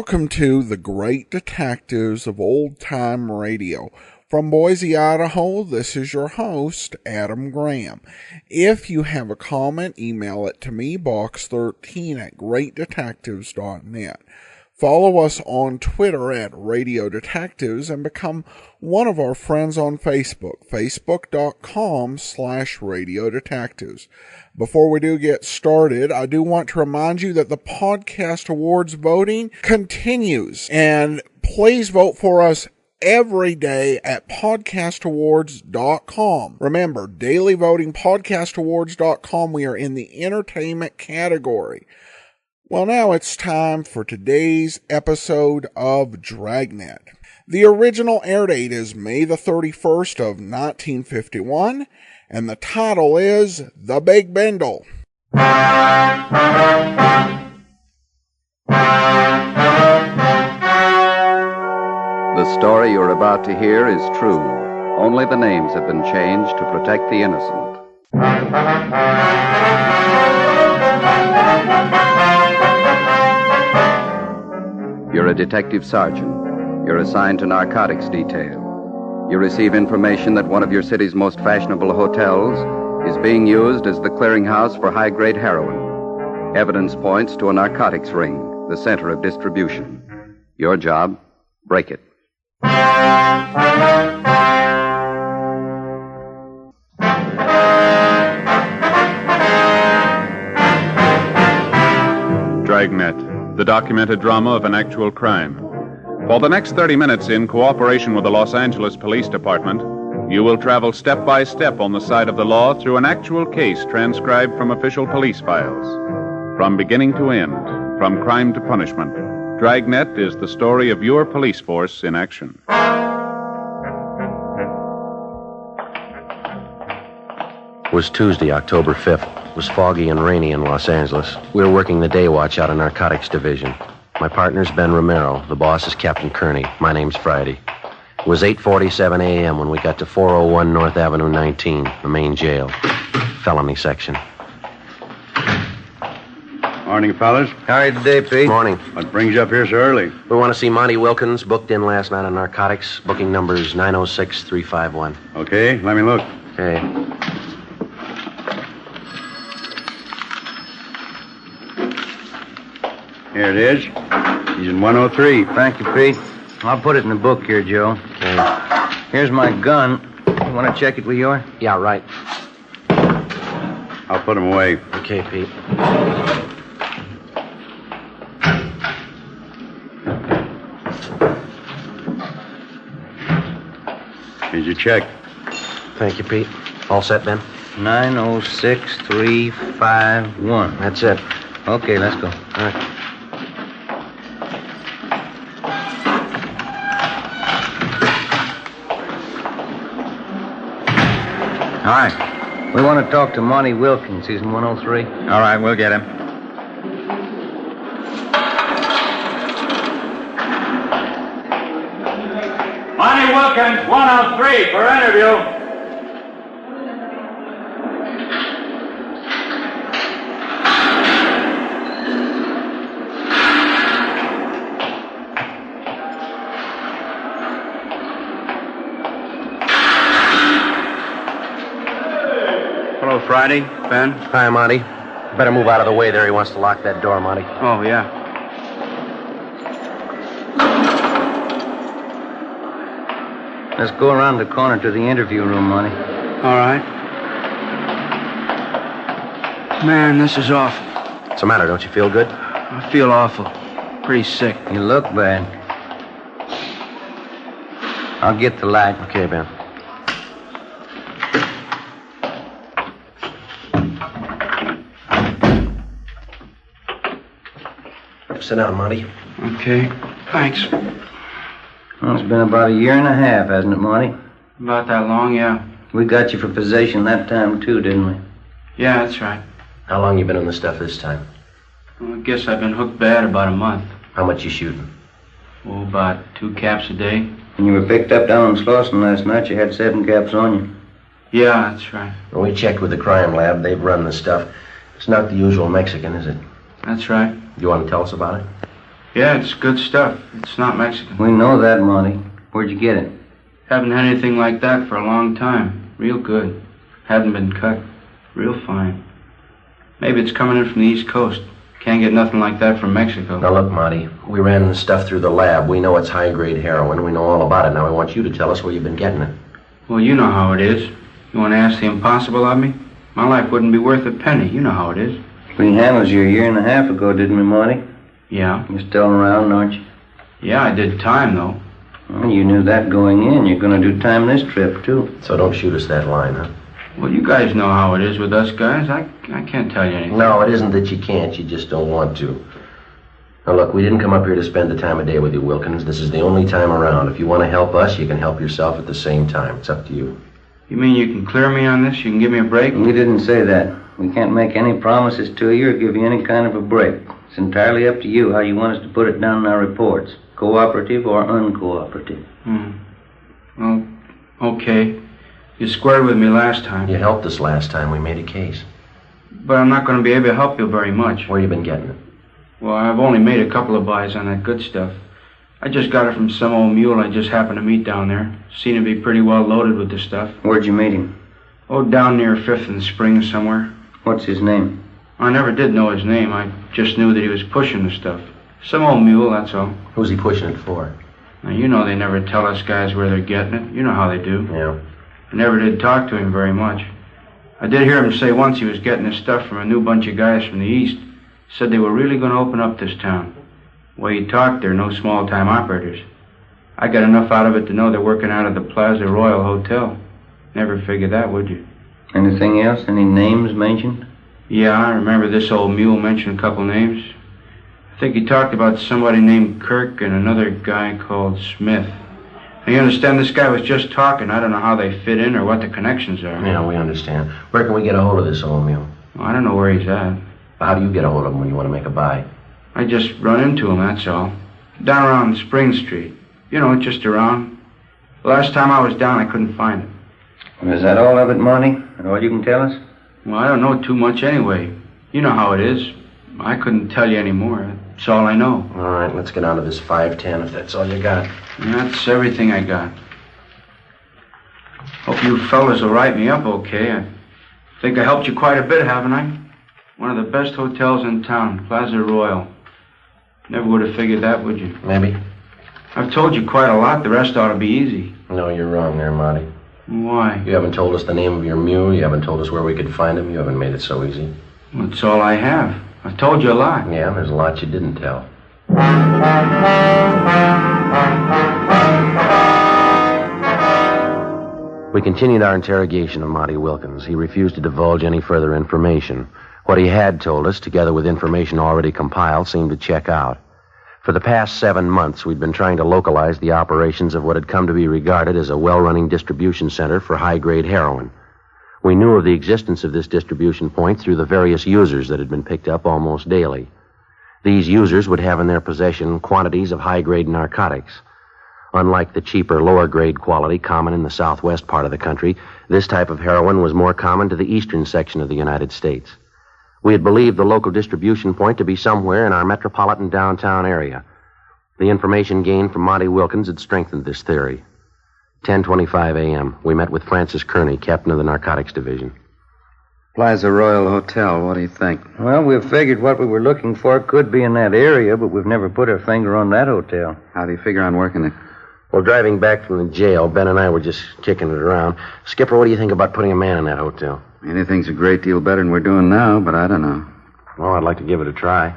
Welcome to the Great Detectives of Old Time Radio. From Boise, Idaho, this is your host, Adam Graham. If you have a comment, email it to me, box13@greatdetectives.net. Follow us on Twitter at Radio Detectives and become one of our friends on Facebook, facebook.com/Radio Detectives. Before we do get started, I do want to remind you that the Podcast Awards voting continues, and please vote for us every day at podcastawards.com. Remember, daily voting, podcastawards.com. We are in the entertainment category. Well, now it's time for today's episode of Dragnet. The original air date is May the 31st of 1951, and the title is The Big Bindle. The story you're about to hear is true. Only the names have been changed to protect the innocent. You're a detective sergeant. You're assigned to narcotics detail. You receive information that one of your city's most fashionable hotels is being used as the clearinghouse for high-grade heroin. Evidence points to a narcotics ring, the center of distribution. Your job, break it. Dragnet, the documented drama of an actual crime. For the next 30 minutes, in cooperation with the Los Angeles Police Department, you will travel step by step on the side of the law through an actual case transcribed from official police files. From beginning to end, from crime to punishment, Dragnet is the story of your police force in action. It was Tuesday, October 5th. It was foggy and rainy in Los Angeles. We were working the day watch out of Narcotics Division. My partner's Ben Romero. The boss is Captain Kearney. My name's Friday. It was 8:47 a.m. when we got to 401 North Avenue 19, the main jail. Felony section. Morning, fellas. How are you today, Pete? Morning. What brings you up here so early? We want to see Monty Wilkins, booked in last night on narcotics. Booking number's 906351. Okay, let me look. Okay. Here it is. He's in 103. Thank you, Pete. I'll put it in the book here, Joe. Okay. Here's my gun. You want to check it with yours? Yeah, right. I'll put him away. Okay, Pete. Here's your check. Thank you, Pete. All set, Ben? 906351. That's it. Okay, let's go. All right. All right. We want to talk to Monty Wilkins. He's in 103. All right, we'll get him. Monty Wilkins, 103 for interview. Hello, Friday. Ben? Hi, Monty. Better move out of the way there. He wants to lock that door, Monty. Oh, yeah. Let's go around the corner to the interview room, Monty. All right. Man, this is awful. What's the matter? Don't you feel good? I feel awful. Pretty sick. You look bad. I'll get the light. Okay, Ben. Sit down, Monty. Okay. Thanks. Well, it's been about a year and a half, hasn't it, Monty? About that long, yeah. We got you for possession that time, too, didn't we? Yeah, that's right. How long you been in the stuff this time? Well, I guess I've been hooked bad about a month. How much you shooting? Oh, about 2 caps a day. When you were picked up down in Slauson last night, you had 7 caps on you. Yeah, that's right. Well, we checked with the crime lab. They've run the stuff. It's not the usual Mexican, is it? That's right. You want to tell us about it? Yeah, it's good stuff. It's not Mexican. We know that, Monty. Where'd you get it? Haven't had anything like that for a long time. Real good. Hadn't been cut. Real fine. Maybe it's coming in from the East Coast. Can't get nothing like that from Mexico. Now, look, Monty, we ran the stuff through the lab. We know it's high-grade heroin. We know all about it. Now, I want you to tell us where you've been getting it. Well, you know how it is. You want to ask the impossible of me? My life wouldn't be worth a penny. You know how it is. We handled you a year and a half ago, didn't we, Monty? Yeah. You're still around, aren't you? Yeah, I did time, though. Well, you knew that going in. You're going to do time this trip, too. So don't shoot us that line, huh? Well, you guys know how it is with us guys. I can't tell you anything. No, it isn't that you can't. You just don't want to. Now, look, we didn't come up here to spend the time of day with you, Wilkins. This is the only time around. If you want to help us, you can help yourself at the same time. It's up to you. You mean you can clear me on this? You can give me a break? We didn't say that. We can't make any promises to you or give you any kind of a break. It's entirely up to you how you want us to put it down in our reports. Cooperative or uncooperative. Well, okay. You squared with me last time. You helped us last time. We made a case. But I'm not going to be able to help you very much. Where you been getting it? Well, I've only made a couple of buys on that good stuff. I just got it from some old mule I just happened to meet down there. Seemed to be pretty well loaded with the stuff. Where'd you meet him? Oh, down near 5th and Spring somewhere. What's his name? I never did know his name. I just knew that he was pushing the stuff. Some old mule, that's all. Who's he pushing it for? Now, you know they never tell us guys where they're getting it. You know how they do. Yeah. I never did talk to him very much. I did hear him say once he was getting his stuff from a new bunch of guys from the East. Said they were really going to open up this town. The way he talked, they're no small-time operators. I got enough out of it to know they're working out of the Plaza Royal Hotel. Never figured that, would you? Anything else? Any names mentioned? Yeah, I remember this old mule mentioned a couple names. I think he talked about somebody named Kirk and another guy called Smith. Now, you understand, this guy was just talking. I don't know how they fit in or what the connections are. Yeah, we understand. Where can we get a hold of this old mule? Well, I don't know where he's at. How do you get a hold of him when you want to make a buy? I just run into him, that's all. Down around Spring Street. You know, just around. The last time I was down, I couldn't find him. Well, is that all of it, Monty? All you can tell us? Well, I don't know too much anyway. You know how it is. I couldn't tell you any more. That's all I know. All right, let's get on to this 510 if that's all you got. That's everything I got. Hope you fellas will write me up okay. I think I helped you quite a bit, haven't I? One of the best hotels in town, Plaza Royal. Never would have figured that, would you? Maybe. I've told you quite a lot. The rest ought to be easy. No, you're wrong there, Monty. Why? You haven't told us the name of your mule. You haven't told us where we could find him. You haven't made it so easy. Well, that's all I have. I've told you a lot. Yeah, there's a lot you didn't tell. We continued our interrogation of Monty Wilkins. He refused to divulge any further information. What he had told us, together with information already compiled, seemed to check out. For the past 7 months, we'd been trying to localize the operations of what had come to be regarded as a well-running distribution center for high-grade heroin. We knew of the existence of this distribution point through the various users that had been picked up almost daily. These users would have in their possession quantities of high-grade narcotics. Unlike the cheaper, lower-grade quality common in the southwest part of the country, this type of heroin was more common to the eastern section of the United States. We had believed the local distribution point to be somewhere in our metropolitan downtown area. The information gained from Monty Wilkins had strengthened this theory. 10:25 a.m., we met with Francis Kearney, captain of the Narcotics Division. Plaza Royal Hotel, what do you think? Well, we've figured what we were looking for could be in that area, but we've never put our finger on that hotel. How do you figure on working it? Well, driving back from the jail, Ben and I were just kicking it around. Skipper, what do you think about putting a man in that hotel? Anything's a great deal better than we're doing now, but I don't know. Well, I'd like to give it a try.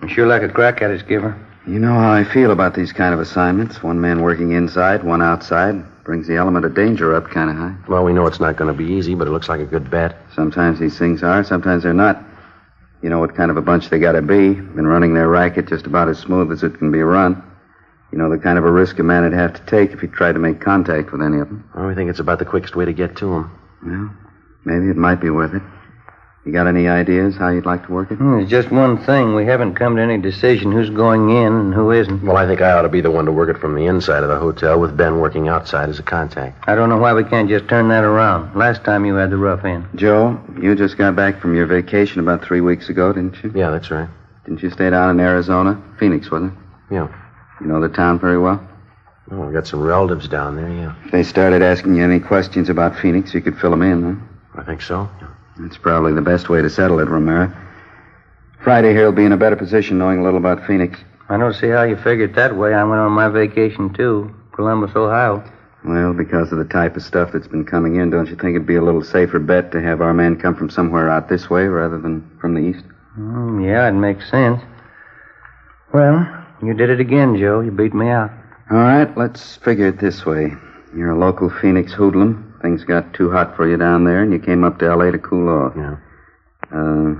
You sure like a crack at it, Skipper? You know how I feel about these kind of assignments. One man working inside, one outside. Brings the element of danger up kind of high. Well, we know it's not going to be easy, but it looks like a good bet. Sometimes these things are, sometimes they're not. You know what kind of a bunch they got to be. Been running their racket just about as smooth as it can be run. You know the kind of a risk a man would have to take if he tried to make contact with any of them. Well, we think it's about the quickest way to get to them. Well, maybe it might be worth it. You got any ideas how you'd like to work it? There's just one thing. We haven't come to any decision who's going in and who isn't. Well, I think I ought to be the one to work it from the inside of the hotel with Ben working outside as a contact. I don't know why we can't just turn that around. Last time you had the rough end. Joe, you just got back from your vacation about 3 weeks ago, didn't you? Yeah, that's right. Didn't you stay down in Arizona? Phoenix, wasn't it? Yeah. You know the town very well? Oh, I've got some relatives down there, yeah. If they started asking you any questions about Phoenix, you could fill them in, huh? I think so. That's probably the best way to settle it, Romero. Friday here will be in a better position knowing a little about Phoenix. I don't see how you figured that way. I went on my vacation, too. Columbus, Ohio. Well, because of the type of stuff that's been coming in, don't you think it'd be a little safer bet to have our men come from somewhere out this way rather than from the east? Yeah, it makes sense. Well, you did it again, Joe. You beat me out. All right, let's figure it this way. You're a local Phoenix hoodlum. Things got too hot for you down there, and you came up to L.A. to cool off. Yeah.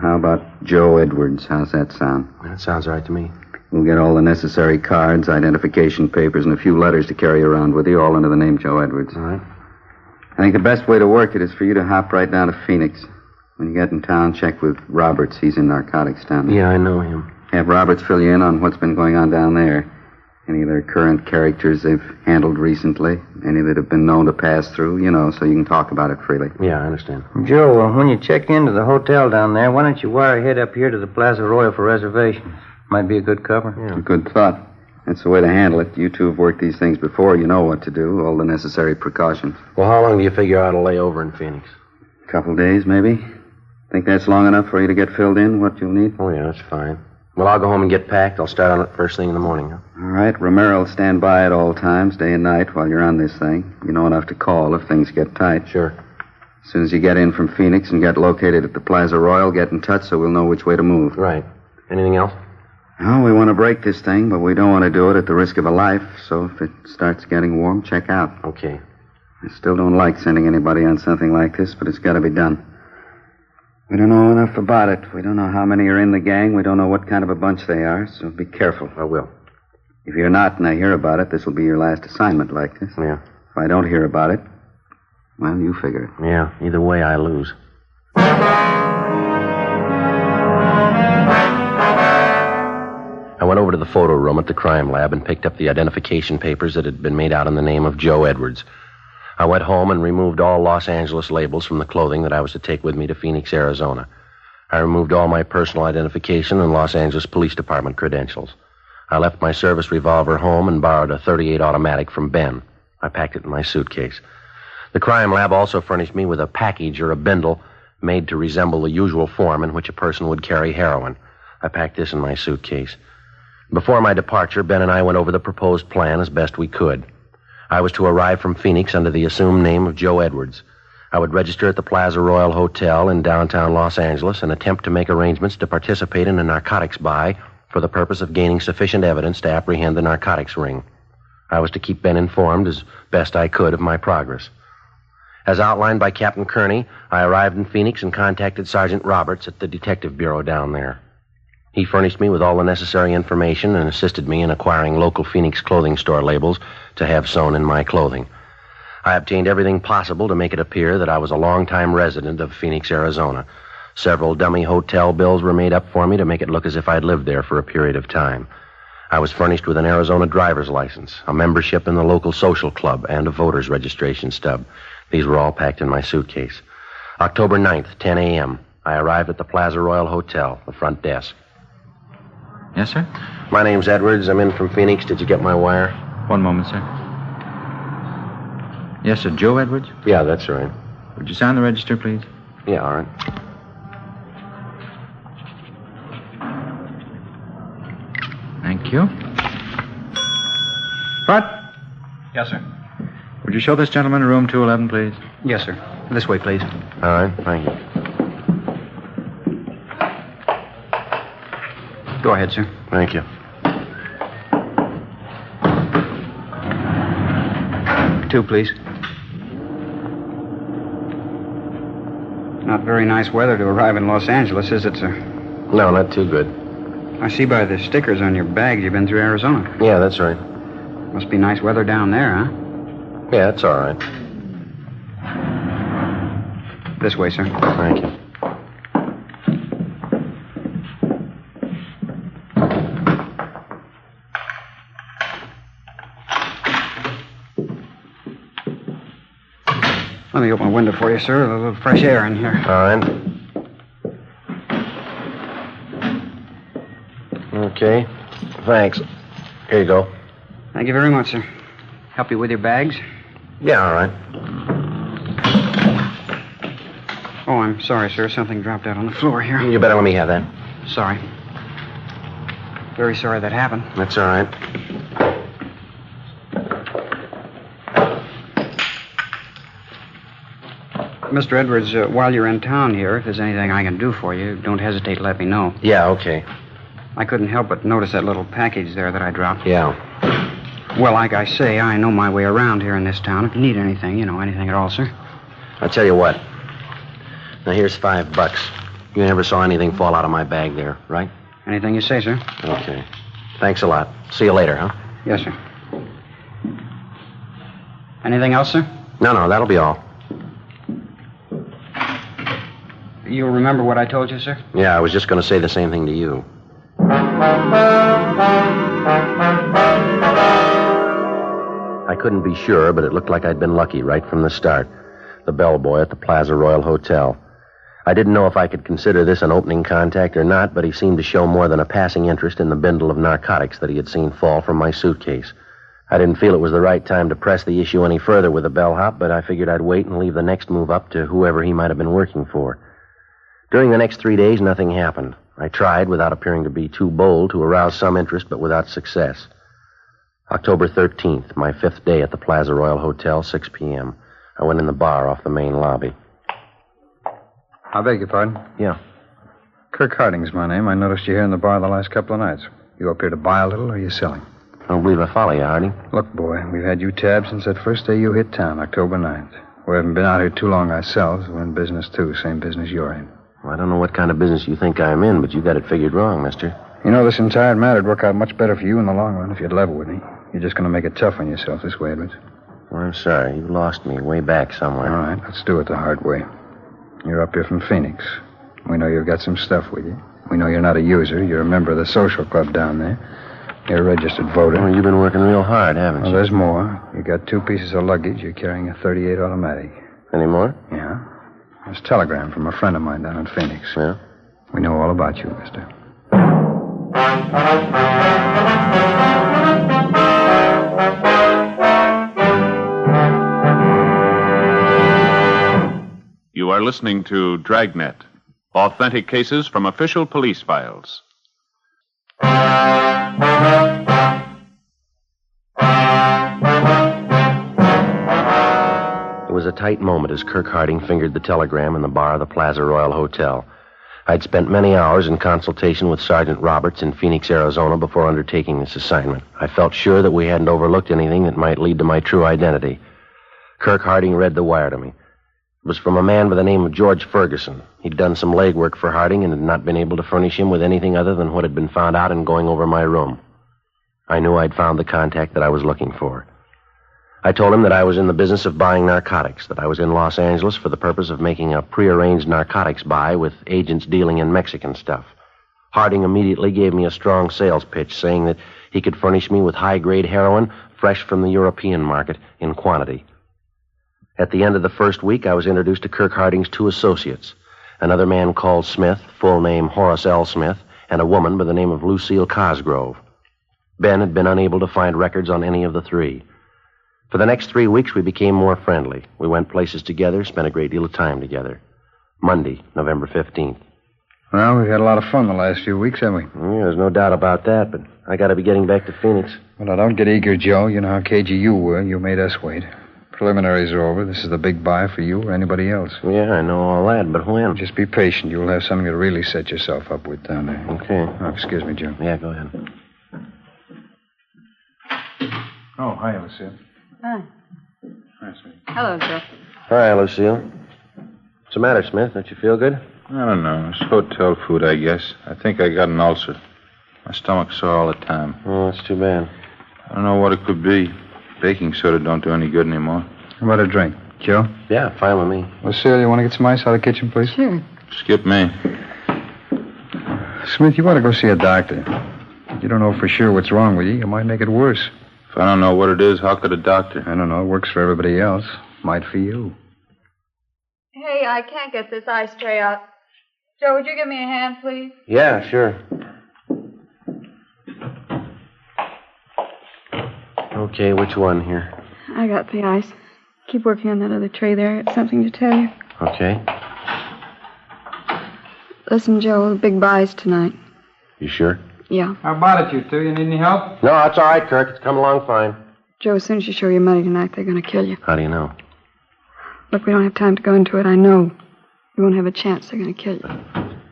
How about Joe Edwards? How's that sound? That sounds right to me. We'll get all the necessary cards, identification papers, and a few letters to carry around with you, all under the name Joe Edwards. All right. I think the best way to work it is for you to hop right down to Phoenix. When you get in town, check with Roberts. He's in narcotics down there. Yeah, I know him. Have Roberts fill you in on what's been going on down there. Any of their current characters they've handled recently. Any that have been known to pass through, so you can talk about it freely. Yeah, I understand. Joe, when you check into the hotel down there, why don't you wire ahead up here to the Plaza Royal for reservations? Might be a good cover. Yeah. Good thought. That's the way to handle it. You two have worked these things before. You know what to do. All the necessary precautions. Well, how long do you figure out to lay over in Phoenix? A couple days, maybe. Think that's long enough for you to get filled in, what you'll need? Oh, yeah, that's fine. Well, I'll go home and get packed. I'll start on it first thing in the morning, huh? All right. Romero will stand by at all times, day and night, while you're on this thing. You know enough to call if things get tight. Sure. As soon as you get in from Phoenix and get located at the Plaza Royal, get in touch so we'll know which way to move. Right. Anything else? Oh, we want to break this thing, but we don't want to do it at the risk of a life. So if it starts getting warm, check out. Okay. I still don't like sending anybody on something like this, but it's got to be done. We don't know enough about it. We don't know how many are in the gang. We don't know what kind of a bunch they are, so be careful. I will. If you're not and I hear about it, this will be your last assignment like this. Yeah. If I don't hear about it, well, you figure it. Yeah, either way, I lose. I went over to the photo room at the crime lab and picked up the identification papers that had been made out in the name of Joe Edwards. I went home and removed all Los Angeles labels from the clothing that I was to take with me to Phoenix, Arizona. I removed all my personal identification and Los Angeles Police Department credentials. I left my service revolver home and borrowed a .38 automatic from Ben. I packed it in my suitcase. The crime lab also furnished me with a package or a bindle made to resemble the usual form in which a person would carry heroin. I packed this in my suitcase. Before my departure, Ben and I went over the proposed plan as best we could. I was to arrive from Phoenix under the assumed name of Joe Edwards. I would register at the Plaza Royal Hotel in downtown Los Angeles and attempt to make arrangements to participate in a narcotics buy for the purpose of gaining sufficient evidence to apprehend the narcotics ring. I was to keep Ben informed as best I could of my progress. As outlined by Captain Kearney, I arrived in Phoenix and contacted Sergeant Roberts at the Detective Bureau down there. He furnished me with all the necessary information and assisted me in acquiring local Phoenix clothing store labels to have sewn in my clothing. I obtained everything possible to make it appear that I was a long-time resident of Phoenix, Arizona. Several dummy hotel bills were made up for me to make it look as if I'd lived there for a period of time. I was furnished with an Arizona driver's license, a membership in the local social club, and a voter's registration stub. These were all packed in my suitcase. October 9th, 10 a.m., I arrived at the Plaza Royal Hotel, the front desk. Yes, sir? My name's Edwards. I'm in from Phoenix. Did you get my wire? One moment, sir. Yes, sir. Joe Edwards? Yeah, that's right. Would you sign the register, please? Yeah, all right. Thank you. What? Yes, sir. Would you show this gentleman room 211, please? Yes, sir. This way, please. All right, thank you. Go ahead, sir. Thank you. 2, please. Not very nice weather to arrive in Los Angeles, is it, sir? No, not too good. I see by the stickers on your bags you've been through Arizona. Yeah, that's right. Must be nice weather down there, huh? Yeah, it's all right. This way, sir. Thank you. Let me open a window for you, sir. A little fresh air in here. All right. Okay. Thanks. Here you go. Thank you very much, sir. Help you with your bags? Yeah, all right. Oh, I'm sorry, sir. Something dropped out on the floor here. You better let me have that. Sorry. Very sorry that happened. That's all right. Mr. Edwards, while you're in town here, if there's anything I can do for you, don't hesitate to let me know. Yeah, okay. I couldn't help but notice that little package there that I dropped. Yeah. Well, like I say, I know my way around here in this town. If you need anything, anything at all, sir. I'll tell you what. Now, here's $5. You never saw anything fall out of my bag there, right? Anything you say, sir. Okay. Thanks a lot. See you later, huh? Yes, sir. Anything else, sir? No, that'll be all. You'll remember what I told you, sir? Yeah, I was just going to say the same thing to you. I couldn't be sure, but it looked like I'd been lucky right from the start. The bellboy at the Plaza Royal Hotel. I didn't know if I could consider this an opening contact or not, but he seemed to show more than a passing interest in the bindle of narcotics that he had seen fall from my suitcase. I didn't feel it was the right time to press the issue any further with a bellhop, but I figured I'd wait and leave the next move up to whoever he might have been working for. During the next 3 days, nothing happened. I tried, without appearing to be too bold, to arouse some interest, but without success. October 13th, my 5th day at the Plaza Royal Hotel, 6 p.m. I went in the bar off the main lobby. I beg your pardon? Yeah. Kirk Harding's my name. I noticed you here in the bar the last couple of nights. You up here to buy a little, or are you selling? I don't believe I follow you, Harding. Look, boy, we've had you tabbed since that first day you hit town, October 9th. We haven't been out here too long ourselves. We're in business, too. Same business you're in. Well, I don't know what kind of business you think I'm in, but you got it figured wrong, mister. You know, this entire matter'd work out much better for you in the long run if you'd level with me. You're just going to make it tough on yourself this way, Edwards. Well, I'm sorry. You lost me way back somewhere. All right, let's do it the hard way. You're up here from Phoenix. We know you've got some stuff with you. We know you're not a user. You're a member of the social club down there. You're a registered voter. Well, you've been working real hard, haven't you? Well, there's more. You got 2 pieces of luggage. You're carrying a .38 automatic. Any more? Yeah. There's a telegram from a friend of mine down in Phoenix. Yeah? We know all about you, mister. You are listening to Dragnet, authentic cases from official police files. It was a tight moment as Kirk Harding fingered the telegram in the bar of the Plaza Royal Hotel. I'd spent many hours in consultation with Sergeant Roberts in Phoenix, Arizona before undertaking this assignment. I felt sure that we hadn't overlooked anything that might lead to my true identity. Kirk Harding read the wire to me. It was from a man by the name of George Ferguson. He'd done some legwork for Harding and had not been able to furnish him with anything other than what had been found out in going over my room. I knew I'd found the contact that I was looking for. I told him that I was in the business of buying narcotics, that I was in Los Angeles for the purpose of making a prearranged narcotics buy with agents dealing in Mexican stuff. Harding immediately gave me a strong sales pitch, saying that he could furnish me with high-grade heroin fresh from the European market in quantity. At the end of the first week, I was introduced to Kirk Harding's 2 associates, another man called Smith, full name Horace L. Smith, and a woman by the name of Lucille Cosgrove. Ben had been unable to find records on any of the 3. For the next 3 weeks, we became more friendly. We went places together, spent a great deal of time together. Monday, November 15th. Well, we've had a lot of fun the last few weeks, haven't we? Yeah, there's no doubt about that, but I got to be getting back to Phoenix. Well, now, don't get eager, Joe. You know how cagey you were. You made us wait. Preliminaries are over. This is the big buy for you or anybody else. Yeah, I know all that, but when? Just be patient. You'll have something to really set yourself up with down there. Okay. Oh, excuse me, Joe. Yeah, go ahead. Oh, hi, Lucille. Hi. Hi, sweetie. Hello, Joe. Hi, Lucille. What's the matter, Smith? Don't you feel good? I don't know. It's hotel food, I guess. I think I got an ulcer. My stomach's sore all the time. Oh, that's too bad. I don't know what it could be. Baking soda don't do any good anymore. How about a drink? Joe? Yeah, fine with me. Lucille, you want to get some ice out of the kitchen, please? Sure. Skip me. Smith, you ought to go see a doctor. You don't know for sure what's wrong with you. You might make it worse. If I don't know what it is, how could a doctor? I don't know. It works for everybody else. Might for you. Hey, I can't get this ice tray out. Joe, would you give me a hand, please? Yeah, sure. Okay, which one here? I got the ice. Keep working on that other tray there. It's something to tell you. Okay. Listen, Joe, the big buys tonight. You sure? Yeah. How about it, you two? You need any help? No, it's all right, Kirk. It's coming along fine. Joe, as soon as you show your money tonight, they're going to kill you. How do you know? Look, we don't have time to go into it. I know. You won't have a chance. They're going to kill you.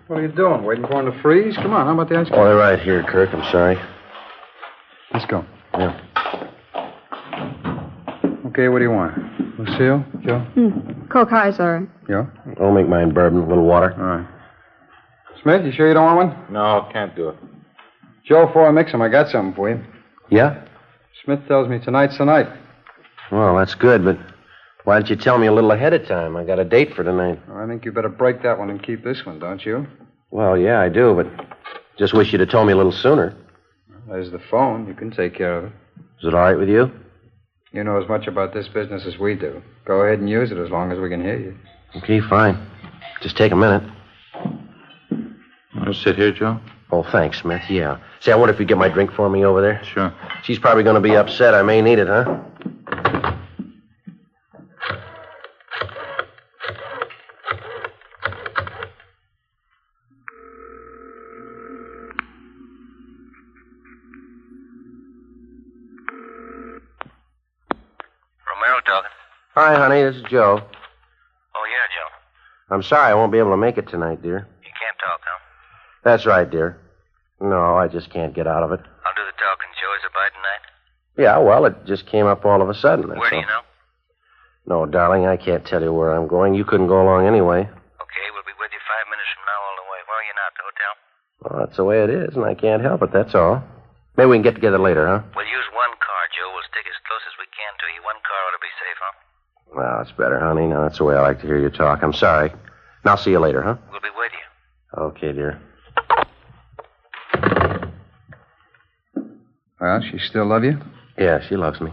What are you doing? Waiting for him to freeze? Come on, how about the ice cream? Oh, they're right here, Kirk. I'm sorry. Let's go. Yeah. Okay, what do you want? Lucille? Joe? Coke High's all right. Yeah? I'll make mine bourbon, a little water. All right. Smith, you sure you don't want one? No, can't do it. Joe, before I mix them, I got something for you. Yeah? Smith tells me tonight's the night. Well, that's good, but why don't you tell me a little ahead of time? I got a date for tonight. Well, I think you better break that one and keep this one, don't you? Well, yeah, I do, but just wish you'd have told me a little sooner. There's the phone. You can take care of it. Is it all right with you? You know as much about this business as we do. Go ahead and use it as long as we can hear you. Okay, fine. Just take a minute. Want to sit here, Joe? Oh, thanks, Smith. Yeah. Say, I wonder if you'd get my drink for me over there? Sure. She's probably going to be upset. I may need it, huh? Romero talking. Hi, honey. This is Joe. Oh, yeah, Joe. I'm sorry I won't be able to make it tonight, dear. You can't talk, huh? That's right, dear. No, I just can't get out of it. I'll do the talking, Joe. Is it by tonight? Yeah, well, it just came up all of a sudden. Where do you know? No, darling, I can't tell you where I'm going. You couldn't go along anyway. Okay, we'll be with you 5 minutes from now all the way. Where are you now, at the hotel? Well, that's the way it is, and I can't help it, that's all. Maybe we can get together later, huh? We'll use one car, Joe. We'll stick as close as we can to you. One car ought to be safe, huh? Well, that's better, honey. Now, that's the way I like to hear you talk. I'm sorry. And I'll see you later, huh? We'll be with you. Okay, dear. Well, she still love you? Yeah, she loves me.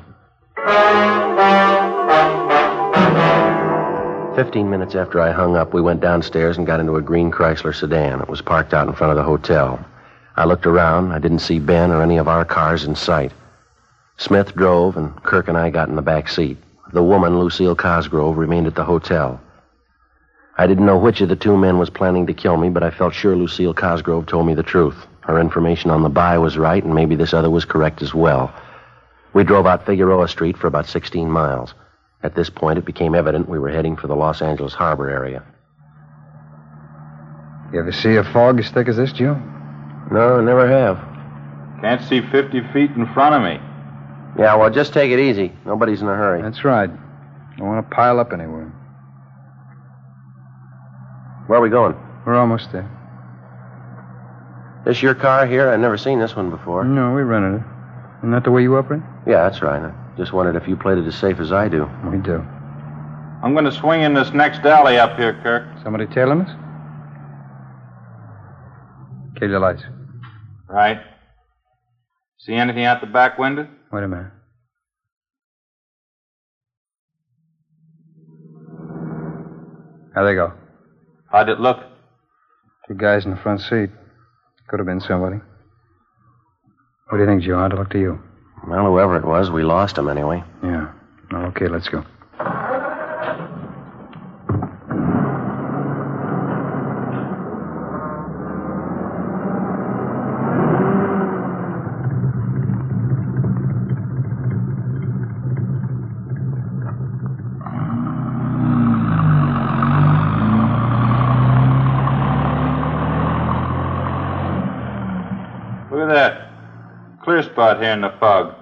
15 minutes after I hung up, we went downstairs and got into a green Chrysler sedan. It was parked out in front of the hotel. I looked around. I didn't see Ben or any of our cars in sight. Smith drove, and Kirk and I got in the back seat. The woman, Lucille Cosgrove, remained at the hotel. I didn't know which of the two men was planning to kill me, but I felt sure Lucille Cosgrove told me the truth. Her information on the buy was right, and maybe this other was correct as well. We drove out Figueroa Street for about 16 miles. At this point, it became evident we were heading for the Los Angeles harbor area. You ever see a fog as thick as this, Joe? No, never have. Can't see 50 feet in front of me. Yeah, well, just take it easy. Nobody's in a hurry. That's right. Don't want to pile up anywhere. Where are we going? We're almost there. This your car here? I've never seen this one before. No, we rented it. Isn't that the way you operate? Yeah, that's right. I just wondered if you played it as safe as I do. We do. I'm going to swing in this next alley up here, Kirk. Somebody tailing us? Kill your lights. Right. See anything out the back window? Wait a minute. How'd they go? How'd it look? Two guys in the front seat. Could have been somebody. What do you think, Joe? How'd it look to you? Well, whoever it was, we lost him anyway. Yeah. Okay, let's go. Look at that. Clear spot here in the fog.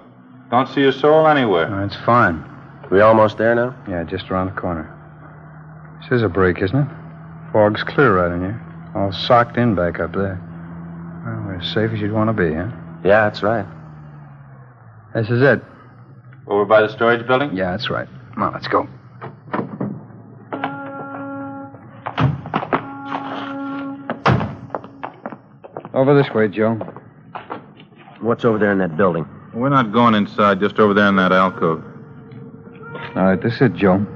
Don't see a soul anywhere. That's fine. We almost there now? Yeah, just around the corner. This is a break, isn't it? Fog's clear right in here. All socked in back up there. Well, we're as safe as you'd want to be, huh? Yeah, that's right. This is it. Over by the storage building? Yeah, that's right. Come on, let's go. Over this way, Joe. What's over there in that building? We're not going inside, just over there in that alcove. All right, this is it, Joe.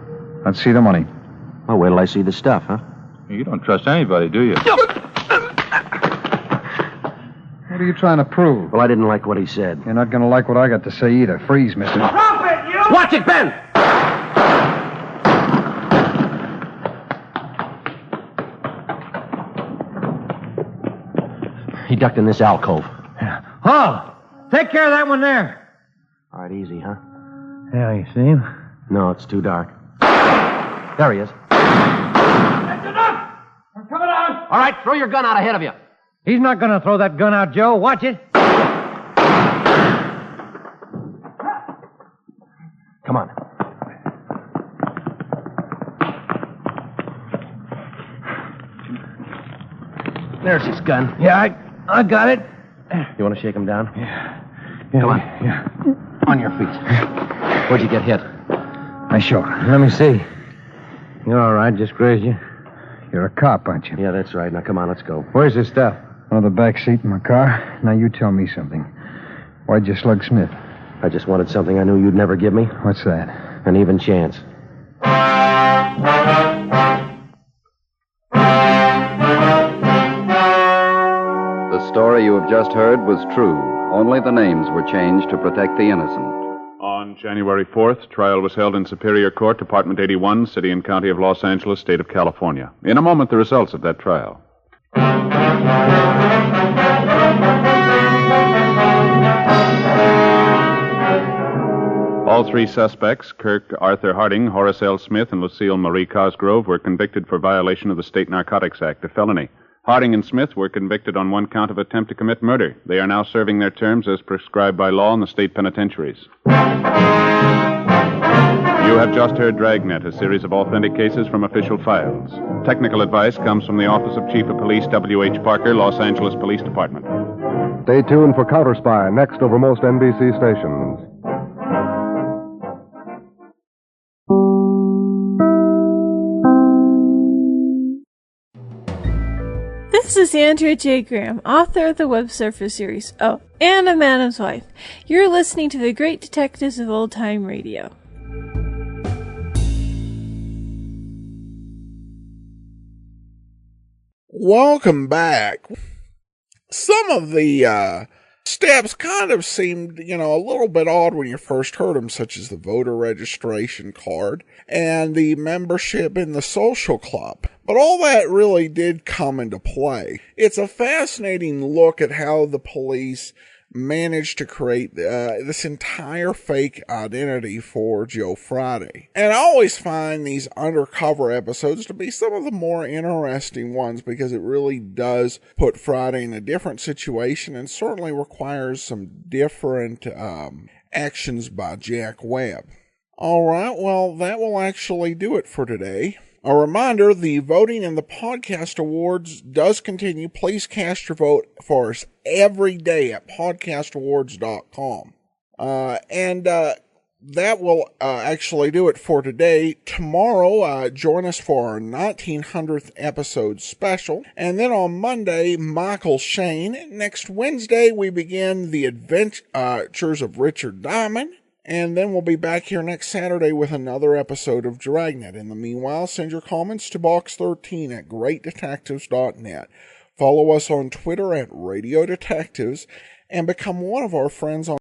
Let's see the money. Well, wait till I see the stuff, huh? You don't trust anybody, do you? Hey, What are you trying to prove? Well, I didn't like what he said. You're not going to like what I got to say either. Freeze, mister. Drop it, you! Watch it, Ben! He ducked in this alcove. Yeah. Oh! Take care of that one there. All right, easy, huh? Yeah, you see him? No, it's too dark. There he is. That's enough! I'm coming out! All right, throw your gun out ahead of you. He's not going to throw that gun out, Joe. Watch it. Come on. There's his gun. Yeah, I got it. You want to shake him down? Yeah. Come on. Yeah. On your feet. Where'd you get hit? My shoulder. Let me see. You're all right. Just grazed you. You're a cop, aren't you? Yeah, that's right. Now, come on, let's go. Where's the stuff? Oh, the back seat in my car. Now, you tell me something. Why'd you slug Smith? I just wanted something I knew you'd never give me. What's that? An even chance. The story you have just heard was true. Only the names were changed to protect the innocent. On January 4th, trial was held in Superior Court, Department 81, City and County of Los Angeles, State of California. In a moment, the results of that trial. All three suspects, Kirk Arthur Harding, Horace L. Smith, and Lucille Marie Cosgrove, were convicted for violation of the State Narcotics Act, a felony. Harding and Smith were convicted on one count of attempt to commit murder. They are now serving their terms as prescribed by law in the state penitentiaries. You have just heard Dragnet, a series of authentic cases from official files. Technical advice comes from the Office of Chief of Police W.H. Parker, Los Angeles Police Department. Stay tuned for Counter Spy, next over most NBC stations. This is Andrea J. Graham, author of the Web Surfer series. Oh, and a Madam's Wife. You're listening to the Great Detectives of Old Time Radio. Welcome back. Some of the steps kind of seemed, a little bit odd when you first heard them, such as the voter registration card and the membership in the social club. But all that really did come into play. It's a fascinating look at how the police managed to create this entire fake identity for Joe Friday. And I always find these undercover episodes to be some of the more interesting ones because it really does put Friday in a different situation and certainly requires some different actions by Jack Webb. All right, well, that will actually do it for today. A reminder, the voting in the podcast awards does continue. Please cast your vote for us every day at podcastawards.com. That will actually do it for today. Tomorrow, join us for our 1900th episode special. And then on Monday, Michael Shane. Next Wednesday, we begin the adventures of Richard Diamond. And then we'll be back here next Saturday with another episode of Dragnet. In the meanwhile, send your comments to box13 at greatdetectives.net. Follow us on Twitter at Radio Detectives and become one of our friends on